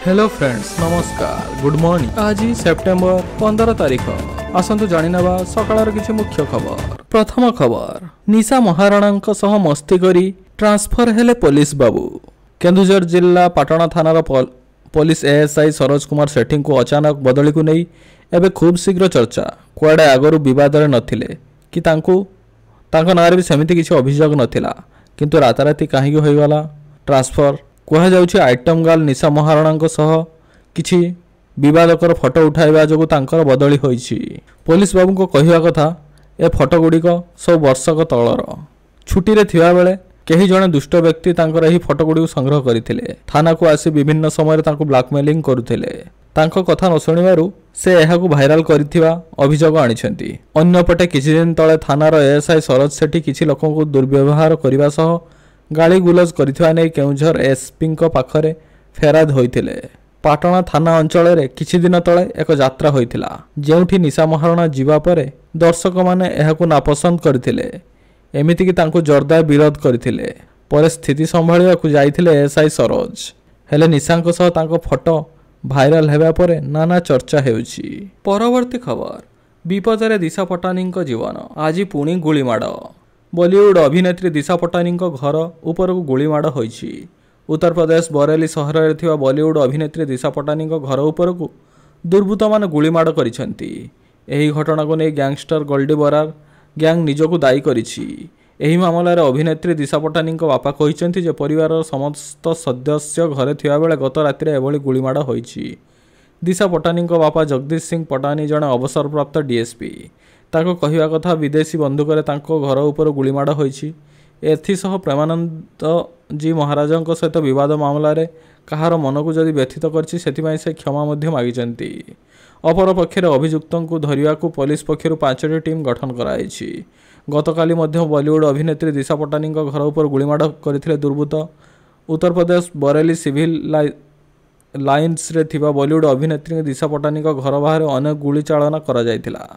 Hello friends नमस्कार good morning. आज September 15 तारिख आसतु जानिनेबा सकाळर किछि मुख्य खबर। प्रथम खबर, निशा महाराणा सह मस्ती करी ट्रांसफर हेले पुलिस बाबू। केन्दुझर जिला पाटणा थानार पुलिस एएसआई सरोज कुमार सेठी को अचानक बदली को नहीं एबे खूब शीघ्र चर्चा। कुआडे आगरू विवाद नथिले कि तांको नारे भी सेमिति किछि अभियोग नथिला, किंतु राताराती काहेकि होइगला ट्रांसफर। कह जाउछि आइटम गर्ल निशा महाराणा सह किछि विवादकर फोटो उठाइबा जोगु तांकर बदली होइछि। पुलिस बाबू को कहिवा कथा ए फोटो गुड़िक सब वर्षक तलर। छुट्टी रे थिबा बेले केही जणे दुष्ट व्यक्ति तांकर एही फोटो गुड़िक संग्रह करथिले। थाना को आसी विभिन्न समय तांको ब्लैकमेलिंग करुथिले। तांको कथा न सुनिबारु से एहाकु भाइराल करिथिबा अभियोग आनिछंती। अन्यपटे किछि दिन तळे थानार एएसआई सरोज सेठी किछि लोकंकु दुर्व्यवहार करिबा सह गाली गुलज करिथिबा नै केउझर एसपी पाखरे फेराद होइथिले। पाटणा थाना अंचल रे किछि दिन तळे एक यात्रा होइथिला, जेउठी निशा महाराणा जीवा परे दर्शक माने एहाकु नापसंद करथिले। एमिति कि तांको जोरदार विरोध करथिले। परे स्थिति संभाळिबा को जाइथिले एएसआई सरोज। हेले निशांक सह तांको फोटो भाइराल हेबा परे नाना चर्चा हेउछि। परवर्ती खबर, विपदरे दिशा पटानीको जीवन आज पुणी गुलीमाड़। बॉलीवुड अभिनेत्री दिशा पटानीको घर ऊपर को गुलीमाड़ होइछि। उत्तर प्रदेश बरेली सहर में थिबा बॉलीवुड अभिनेत्री दिशा पटानीको घर ऊपर को दुर्बृत्त मान गुलीमाड़ करिसेंती। एही घटना को नै गैंगस्टर गोल्डी बरार गैंग निजको दायी करिछि। एही मामलार अभिनेत्री दिशा पटानीको बापा कहिसेंती जे परिवार समस्त सदस्य घरे थिबा बेले गत राति एभली गुलीमाड़ होइछि। दिशा पटानीको बापा जगदीश सिंह पटानी जणे अवसरप्राप्त डीएसपी। ताको कहिवा कथा विदेशी बंधुकरे तांको घर ऊपर गुलीमाड़ होइछि। एथिसह प्रेमानंद जी महाराजଙ୍କ सहित विवाद मामला रे कहार मन को जदि व्यथित करछि सेथिबाई से क्षमा मध्य मागिचंती। अपर पक्षरे अभियुक्तों को धरिया को पुलिस पक्षरु 5टी टीम गठन कराइछि। गतकाली मध्य बॉलीवुड अभिनेत्री दिशा पटानीको घर ऊपर गुलीमाड़ करथिले दुर्बृत्त। उत्तर प्रदेश बरेली सिविल लाइन्स रे थिबा बॉलीवुड अभिनेत्री दिशा पटानीको घर बाहर अनेक गुली चालना करा जायतिला।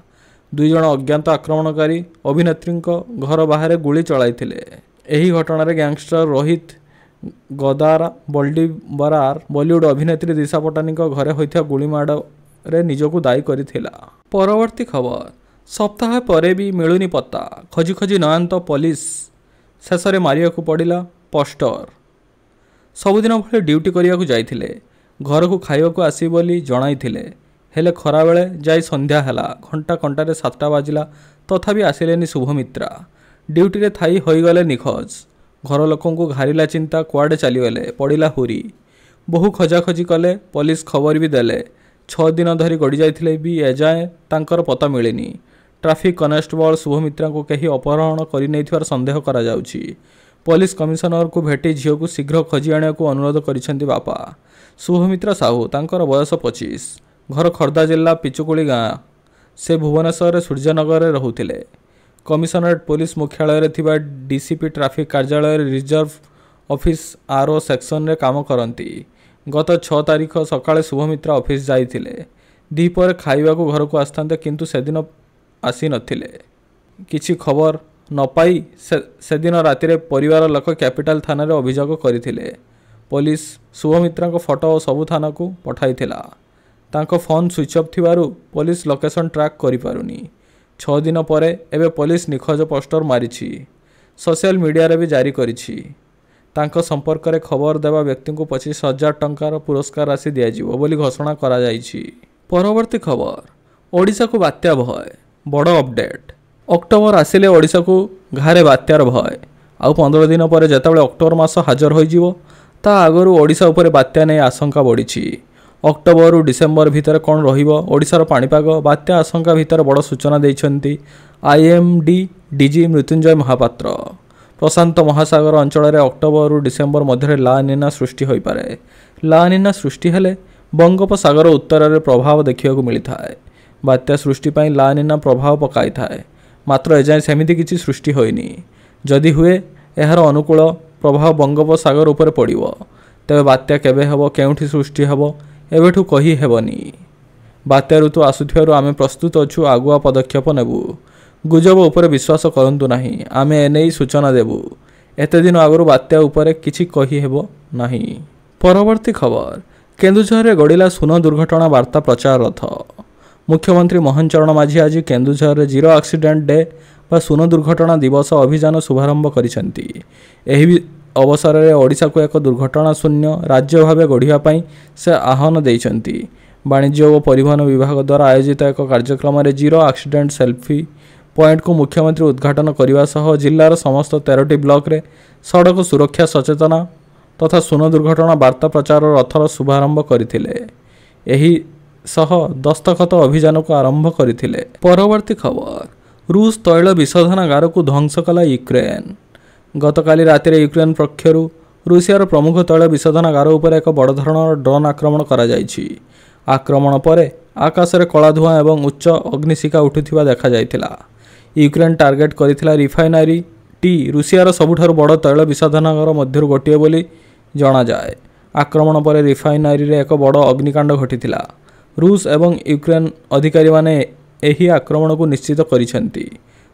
2 जण अज्ञात आक्रमणकारी अभिनेत्री घर बाहर गुली चलाइथिले। एही घटना रे गैंगस्टर रोहित गदारा बल्डी बरार बॉलीवुड अभिनेत्री दिशा पटानीको घरे होइथा गुलीमाड़ रे निजको दायी करिथिला। परवर्ती खबर, सप्ताह परे भी मिलुनी पत्ता। खोजी खोजी नयंत पुलिस शेष में मारिया को पड़ा पोस्टर। सबुदिन भले ड्यूटी करिया को जाइथिले, घर को खाइबा को आसी बोली जणाइथिले। हेले खरा बेले जाई संध्या हैला, घंटा घंटारे 7टा बाजिला तथापि आसिलेनी शुभमित्रा। ड्यूटी रे थाई होइगले निखोज। घर लोकों को घारिला चिंता, कुआडे चलीगले, पड़िला हुरी। बहु खोजाखोजी कले, पुलिस खबर भी देले। 6 दिन धरी गड़ी जाइथिले भी एजाए तांकर पता मिलेनी। ट्राफिक कनेस्टेबल शुभमित्रा को कहीं अपहरण करि नैथिवार संदेह करा जाउछि। पुलिस कमिशनर को भेटी झियो को शीघ्र खोजी आने को अनुरोध करिसेंती बापा। शुभमित्रा साहू तांकर बयस 25। घर खर्दा जिला पिचुकुली गाँ। से भुवनेश्वर सूर्यनगर में रहुथिले। कमिशनरेट पुलिस मुख्यालय रे थिबा डीसीपी ट्राफिक कार्यालय रिजर्व ऑफिस आरओ सेक्शन रे काम करती। गत 6 तारिख सकाळे शुभमित्रा ऑफिस जाइथिले। दीपर खाइबा को घर को आस्थान्ते, किंतु सेदिन आसी नथिले। किछि खबर न पाई से दिन राति रे परिवार लोक कैपिटल थाना रे अभियोग करथिले। पुलिस शुभमित्रा को फोटो और सबु थाना को पठाइथिला। तांको फोन स्विच ऑफ थिबारु पुलिस लोकेशन ट्रैक करि पारुनी। 6 दिन परे एबे पुलिस निखोज पोस्टर मारिछि। सोशल मीडिया रे भी जारी करिछि। तांको संपर्क रे खबर देवा व्यक्ति को 25,000 टंकार पुरस्कार राशि दिया जिवो बोली घोषणा करा जाइछि। परवर्ती खबर, ओडिशा को बात्या भय। बड़ अपडेट, अक्टोबर आसिले ओडिशा को घारे बात्यार भय। आउ 15 दिन पर जेतेबेले अक्टोबर मास हाजर होई जिवो ता आगरु ओडिशा उपरे बात्या नै आशंका बढ़िछि। अक्टोबर रु डिसेम्बर भितर कौन रहिबो ओडिशार पाणीपाग बात्या आशंका भितर बड़ सूचना देइछन्ती आईएमडी डीजी मृत्युंजय महापात्र। प्रशांत महासागर अंचल रे अक्टोबर रु डिसेम्बर मध्य ला निना सृष्टि होई पारे। ला निना सृष्टि हेले बंगोपसागर उत्तर रे प्रभाव देखिया को मिली थाए। बात्या सृष्टि पई ला निना प्रभाव पकाई थाए, मात्र एजाय सेमिति किछि सृष्टि होइनी। जदि हुए एहार अनुकूल प्रभाव बंगोपसागर उपर पड़िबो, तेबे बात्या केबे हेबो, केउठी सृष्टि हेबो एबेठू कही हेबनी। बात्या ऋतु आसुथिबारु आमे प्रस्तुत अछु आगुआ पदक्षेप नेबु। गुजब उपर विश्वास करंतु नाही, आमे एनेई सूचना देबु। एते दिन आगरु बात्या उपरे किछि कही हेबो नाही। परवर्ती खबर, କେନ୍ଦୁଝରରେ ଗଡ଼ିଲା ସୁନ ଦୁର୍ଘଟଣା ବାର୍ତ୍ତା ପ୍ରଚାର ରଥ। ମୁଖ୍ୟମନ୍ତ୍ରୀ ମୋହନ ଚରଣ ମାଝୀ ଆଜି କେନ୍ଦୁଝରରେ ଜିରୋ ଆକ୍ସିଡେଣ୍ଟ ଡେ ବା ସୁନ ଦୁର୍ଘଟଣା ଦିବସ ଅଭିଯାନ ଶୁଭାରମ୍ଭ କରିଛନ୍ତି। ଏହି ଅବସରରେ ଓଡ଼ିଶାକୁ ଏକ ଦୁର୍ଘଟଣା ଶୂନ୍ୟ ରାଜ୍ୟ ଭାବେ ଗଢ଼ିବା ପାଇଁ ସେ ଆହ୍ୱାନ ଦେଇଛନ୍ତି। ବାଣିଜ୍ୟ ଓ ପରିବହନ ବିଭାଗ ଦ୍ୱାରା ଆୟୋଜିତ ଏକ କାର୍ଯ୍ୟକ୍ରମରେ ଜିରୋ ଆକ୍ସିଡେଣ୍ଟ ସେଲ୍ଫି ପଏଣ୍ଟକୁ ମୁଖ୍ୟମନ୍ତ୍ରୀ ଉଦ୍ଘାଟନ କରିବା ସହ ଜିଲ୍ଲାର ସମସ୍ତ 13ଟି ବ୍ଲକରେ ସଡ଼କ ସୁରକ୍ଷା ସଚେତନା ତଥା ସୁନ ଦୁର୍ଘଟଣା ବାର୍ତ୍ତା ପ୍ରଚାର ରଥର ଶୁଭାରମ୍ଭ କରିଥିଲେ। ଏହି ସହ ଦସ୍ତଖତ ଅଭିଯାନକୁ ଆରମ୍ଭ କରିଥିଲେ। ପରବର୍ତ୍ତୀ ଖବର, ରୁଷ ତୈଳ ବିଶୋଧନାଗାରକୁ ଧ୍ୱଂସ କଲା ୟୁକ୍ରେନ। ଗତକାଲି ରାତିରେ ୟୁକ୍ରେନ ପକ୍ଷରୁ ରୁଷିଆର ପ୍ରମୁଖ ତୈଳ ବିଶୋଧନାଗାର ଉପରେ ଏକ ବଡ଼ ଧରଣର ଡ୍ରୋନ୍ ଆକ୍ରମଣ କରାଯାଇଛି। ଆକ୍ରମଣ ପରେ ଆକାଶରେ କଳା ଧୂଆଁ ଏବଂ ଉଚ୍ଚ ଅଗ୍ନିଶିଖା ଉଠୁଥିବା ଦେଖାଯାଇଥିଲା। ୟୁକ୍ରେନ ଟାର୍ଗେଟ୍ କରିଥିଲା ରିଫାଇନାରୀଟି ରୁଷିଆର ସବୁଠାରୁ ବଡ଼ ତୈଳ ବିଶୋଧନାଗାର ମଧ୍ୟରୁ ଗୋଟିଏ ବୋଲି ଜଣାଯାଏ। ଆକ୍ରମଣ ପରେ ରିଫାଇନାରୀରେ ଏକ ବଡ଼ ଅଗ୍ନିକାଣ୍ଡ ଘଟିଥିଲା। ରୁଷ ଏବଂ ୟୁକ୍ରେନ ଅଧିକାରୀମାନେ ଏହି ଆକ୍ରମଣକୁ ନିଶ୍ଚିତ କରିଛନ୍ତି।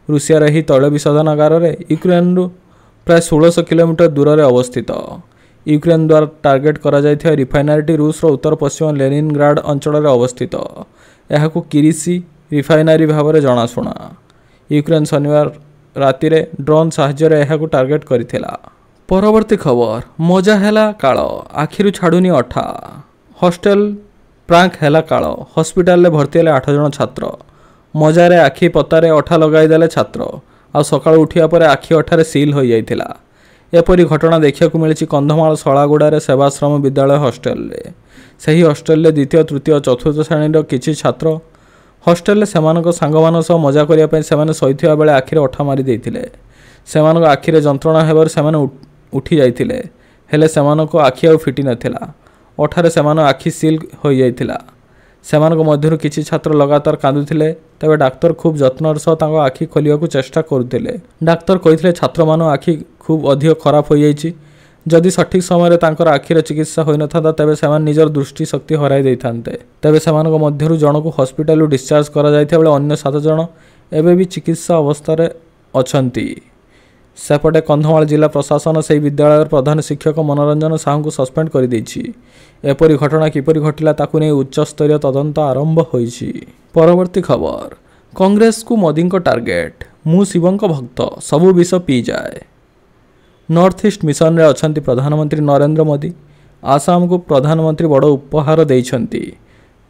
ରୁଷିଆର ଏହି ତୈଳ ବିଶୋଧନାଗାରରେ ୟୁକ୍ରେନରୁ ପ୍ରାୟ 1600 କିଲୋମିଟର ଦୂରରେ ଅବସ୍ଥିତ। ୟୁକ୍ରେନ ଦ୍ୱାରା ଟାର୍ଗେଟ୍ କରାଯାଇଥିବା ରିଫାଇନାରୀଟି ରୁଷର ଉତ୍ତର ପଶ୍ଚିମ ଲେନିନଗ୍ରାଡ ଅଞ୍ଚଳରେ ଅବସ୍ଥିତ। ଏହାକୁ କିରିସି ରିଫାଇନାରୀ ଭାବରେ ଜଣାଶୁଣା। ୟୁକ୍ରେନ ଶନିବାର ରାତିରେ ଡ୍ରୋନ୍ ସାହାଯ୍ୟରେ ଏହାକୁ ଟାର୍ଗେଟ୍ କରିଥିଲା। ପରବର୍ତ୍ତୀ ଖବର, ମଜା ହେଲା କାଳ, ଆଖିରୁ ଛାଡ଼ୁନି ଅଠା। ହଷ୍ଟେଲ ପ୍ରାଙ୍କ ହେଲା କାଳ। ହସ୍ପିଟାଲରେ ଭର୍ତ୍ତି ହେଲେ 8 ଜଣ ଛାତ୍ର। ମଜାରେ ଆଖି ପତାରେ ଅଠା ଲଗାଇଦେଲେ ଛାତ୍ର। ଆଉ ସକାଳୁ ଉଠିବା ପରେ ଆଖି ଅଠାରେ ସିଲ୍ ହୋଇଯାଇଥିଲା। ଏପରି ଘଟଣା ଦେଖିବାକୁ ମିଳିଛି କନ୍ଧମାଳ ଶଳାଗୁଡ଼ାରେ ସେବାଶ୍ରମ ବିଦ୍ୟାଳୟ ହଷ୍ଟେଲରେ। ସେହି ହଷ୍ଟେଲରେ ଦ୍ୱିତୀୟ, ତୃତୀୟ, ଚତୁର୍ଥ ଶ୍ରେଣୀର କିଛି ଛାତ୍ର ହଷ୍ଟେଲରେ ସେମାନଙ୍କ ସାଙ୍ଗମାନଙ୍କ ସହ ମଜା କରିବା ପାଇଁ ସେମାନେ ଶୋଇଥିବା ବେଳେ ଆଖିରେ ଅଠା ମାରି ଦେଇଥିଲେ। ସେମାନଙ୍କ ଆଖିରେ ଯନ୍ତ୍ରଣା ହେବାରୁ ସେମାନେ ଉଠି ଯାଇଥିଲେ, ହେଲେ ସେମାନଙ୍କ ଆଖି ଆଉ ଫିଟି ନଥିଲା। ଅଠାରେ ସେମାନଙ୍କ ଆଖି ସିଲ୍ ହୋଇଯାଇଥିଲା। ସେମାନଙ୍କ ମଧ୍ୟରୁ କିଛି ଛାତ୍ର ଲଗାତାର କାନ୍ଦୁଥିଲେ। ତେବେ ଡାକ୍ତର ଖୁବ୍ ଯତ୍ନର ସହ ତାଙ୍କ ଆଖି ଖୋଲିବାକୁ ଚେଷ୍ଟା କରୁଥିଲେ। ଡାକ୍ତର କହିଥିଲେ ଛାତ୍ରମାନଙ୍କ ଆଖି ଖୁବ୍ ଅଧିକ ଖରାପ ହୋଇଯାଇଛି। ଯଦି ସଠିକ୍ ସମୟରେ ତାଙ୍କର ଆଖିର ଚିକିତ୍ସା ହୋଇନଥାନ୍ତା ତେବେ ସେମାନେ ନିଜର ଦୃଷ୍ଟି ଶକ୍ତି ହରାଇ ଦେଇଥାନ୍ତେ। ତେବେ ସେମାନଙ୍କ ମଧ୍ୟରୁ ଜଣକୁ ହସ୍ପିଟାଲରୁ ଡିସଚାର୍ଜ କରାଯାଇଥିବା ବେଳେ ଅନ୍ୟ 7 ଜଣ ଏବେ ବି ଚିକିତ୍ସା ଅବସ୍ଥାରେ ଅଛନ୍ତି। ସେପଟେ କନ୍ଧମାଳ ଜିଲ୍ଲା ପ୍ରଶାସନ ସେହି ବିଦ୍ୟାଳୟର ପ୍ରଧାନ ଶିକ୍ଷକ ମନୋରଞ୍ଜନ ସାହୁଙ୍କୁ ସସ୍ପେଣ୍ଡ କରିଦେଇଛି। ଏପରି ଘଟଣା କିପରି ଘଟିଲା ତାକୁ ନେଇ ଉଚ୍ଚସ୍ତରୀୟ ତଦନ୍ତ ଆରମ୍ଭ ହୋଇଛି। ପରବର୍ତ୍ତୀ ଖବର, କଂଗ୍ରେସକୁ ମୋଦିଙ୍କ ଟାର୍ଗେଟ୍, ମୁଁ ଶିବଙ୍କ ଭକ୍ତ, ସବୁ ବିଷ ପିଇଯାଏ। ନର୍ଥ ଇଷ୍ଟ ମିଶନରେ ଅଛନ୍ତି ପ୍ରଧାନମନ୍ତ୍ରୀ ନରେନ୍ଦ୍ର ମୋଦି। ଆସାମକୁ ପ୍ରଧାନମନ୍ତ୍ରୀ ବଡ଼ ଉପହାର ଦେଇଛନ୍ତି।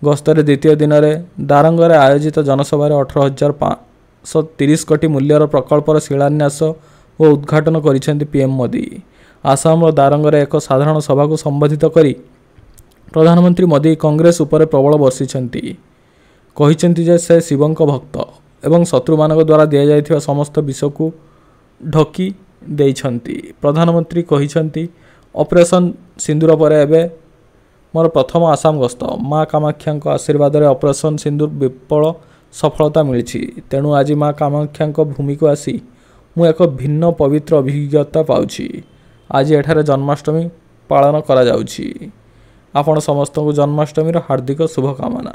ଗସ୍ତରେ ଦ୍ୱିତୀୟ ଦିନରେ ଦାରଙ୍ଗରେ ଆୟୋଜିତ ଜନସଭାରେ 18,530 କୋଟି ମୂଲ୍ୟର ପ୍ରକଳ୍ପର ଶିଳାନ୍ୟାସ ଓ ଉଦ୍ଘାଟନ କରିଛନ୍ତି ପିଏମ୍ ମୋଦି। ଆସାମର ଦାରଙ୍ଗରେ ଏକ ସାଧାରଣ ସଭାକୁ ସମ୍ବୋଧିତ କରି ପ୍ରଧାନମନ୍ତ୍ରୀ ମୋଦି କଂଗ୍ରେସ ଉପରେ ପ୍ରବଳ ବର୍ଷିଛନ୍ତି। କହିଛନ୍ତି ଯେ ସେ ଶିବଙ୍କ ଭକ୍ତ ଏବଂ ଶତ୍ରୁମାନଙ୍କ ଦ୍ୱାରା ଦିଆଯାଇଥିବା ସମସ୍ତ ବିଷକୁ ଢକି ଦେଇଛନ୍ତି। ପ୍ରଧାନମନ୍ତ୍ରୀ କହିଛନ୍ତି, ଅପରେସନ୍ ସିନ୍ଦୁର ପରେ ଏବେ ମୋର ପ୍ରଥମ ଆସାମ ଗସ୍ତ। ମା କାମାକ୍ଷାଙ୍କ ଆଶୀର୍ବାଦରେ ଅପରେସନ୍ ସିନ୍ଦୁର ବିଫଳ ସଫଳତା ମିଳିଛି। ତେଣୁ ଆଜି ମା କାମାକ୍ଷାଙ୍କ ଭୂମିକୁ ଆସି ମୁଁ ଏକ ଭିନ୍ନ ପବିତ୍ର ଅଭିଜ୍ଞତା ପାଉଛି। ଆଜି ଏଠାରେ ଜନ୍ମାଷ୍ଟମୀ ପାଳନ କରାଯାଉଛି। ଆପଣ ସମସ୍ତଙ୍କୁ ଜନ୍ମାଷ୍ଟମୀର ହାର୍ଦ୍ଦିକ ଶୁଭକାମନା।